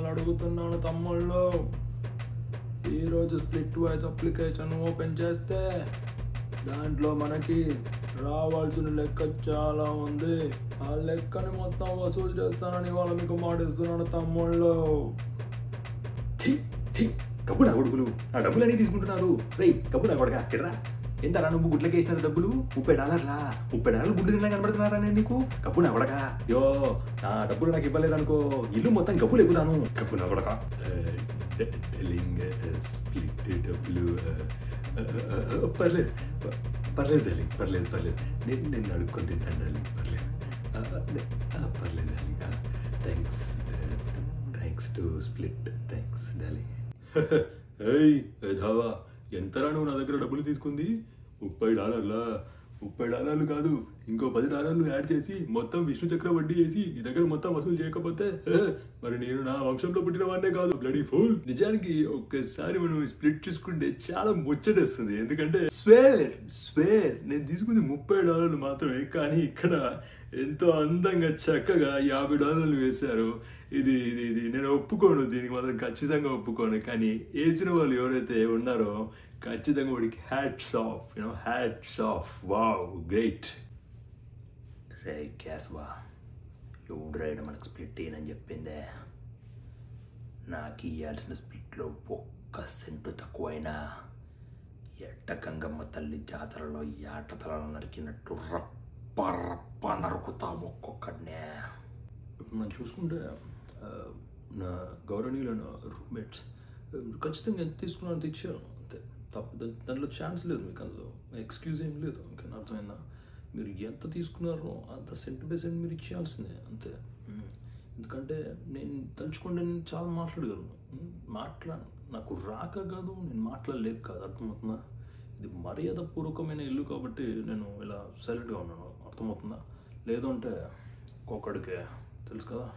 అడుగుతున్నాను తమ్ముళ్ళు, ఈరోజు స్ప్లిట్ వైజ్ అప్లికేషన్ ఓపెన్ చేస్తే దాంట్లో మనకి రావాల్సిన లెక్క చాలా ఉంది. ఆ లెక్కని మొత్తం వసూలు చేస్తానని ఇవాళ మీకు మాటిస్తున్నాను తమ్ముళ్ళు. కబ్బు నా కొడుకులు నా డబ్బులు అన్నీ తీసుకుంటున్నారు. రే కబ్బు నా కొడక ఎడరా, ఎంతరా నువ్వు గుడ్లకి వేసిన డబ్బులు? $30 గుడ్డు తిన్నా కనబడుతున్నారా నేను నీకు? కబ్బు నా కొడక, యో నా డబ్బులు నాకు ఇవ్వలేదు అనుకో, ఇల్లు మొత్తం కబ్బులు ఎక్కుతాను. కబ్బు నా కొడక డబ్బులు పర్లేదు డార్లింగ్, పర్లేదు నేను అడుక్కొని తింటాను డార్లింగ్, పర్లేదు darling. Thanks to split, thanks darling. ఏయ్ ధావా, ఎంతరా నువ్వు నా దగ్గర డబ్బులు తీసుకుంది? $30 కాదు, ఇంకో $10 యాడ్ చేసి మొత్తం విష్ణు చక్ర వడ్డీ వేసి నీ దగ్గర మొత్తం వసూలు చేయకపోతే మరి నేను నా వంశంలో పుట్టిన వాడినే కాదు, బ్లడీ ఫూల్. నిజానికి ఒక్కసారి మనం స్ప్లిట్ చూసుకుంటే చాలా ముచ్చటేస్తుంది. ఎందుకంటే స్వేర్ నేను తీసుకుంది $30 మాత్రమే, కానీ ఇక్కడ ఎంతో అందంగా చక్కగా $50 వేశారు. ఇది నేను ఒప్పుకోను, దీనికి మాత్రం ఖచ్చితంగా ఒప్పుకోను. కానీ వేసిన వాళ్ళు ఎవరైతే ఉన్నారో ఖచ్చితంగా వాడికి హ్యాట్స్ ఆఫ్. Wow, great. రే క్యాస్వా, ఎవడు రైడ్ మనకు స్ప్లిట్ అని చెప్పిందే? నాకు ఇవ్వాల్సిన స్ప్లిట్లో ఒక్క సెంటు తక్కువైనా ఎట్ట గంగమ్మ తల్లి జాతరలో ఏట తలను నరికినట్టు రప్ప నరుకుతా ఒక్కొక్కడనే. మనం చూసుకుంటే నా గౌరవనీయులైన రూమ్మేట్స్ ఖచ్చితంగా ఎంత తీసుకున్నాను అంత ఇచ్చాను అంతే, తప్ప దాంట్లో ఛాన్స్ లేదు, మీకు అందులో ఎక్స్క్యూజ్ ఏం లేదు. ఓకేనా, అర్థమైందా? మీరు ఎంత తీసుకున్నారో అంత సెంట్ బై సెంట్ మీరు ఇచ్చేయాల్సిందే అంతే. ఎందుకంటే నేను తలుచుకుంటే నేను చాలా మాట్లాడగలను, నాకు రాక కాదు, నేను మాట్లాడలేక కాదు, అర్థమవుతుందా? ఇది మర్యాదపూర్వకమైన ఇల్లు కాబట్టి నేను ఇలా సైలెంట్గా ఉన్నాను, అర్థమవుతుందా? లేదు అంటే ఒక్కొక్కడికే తెలుసు కదా.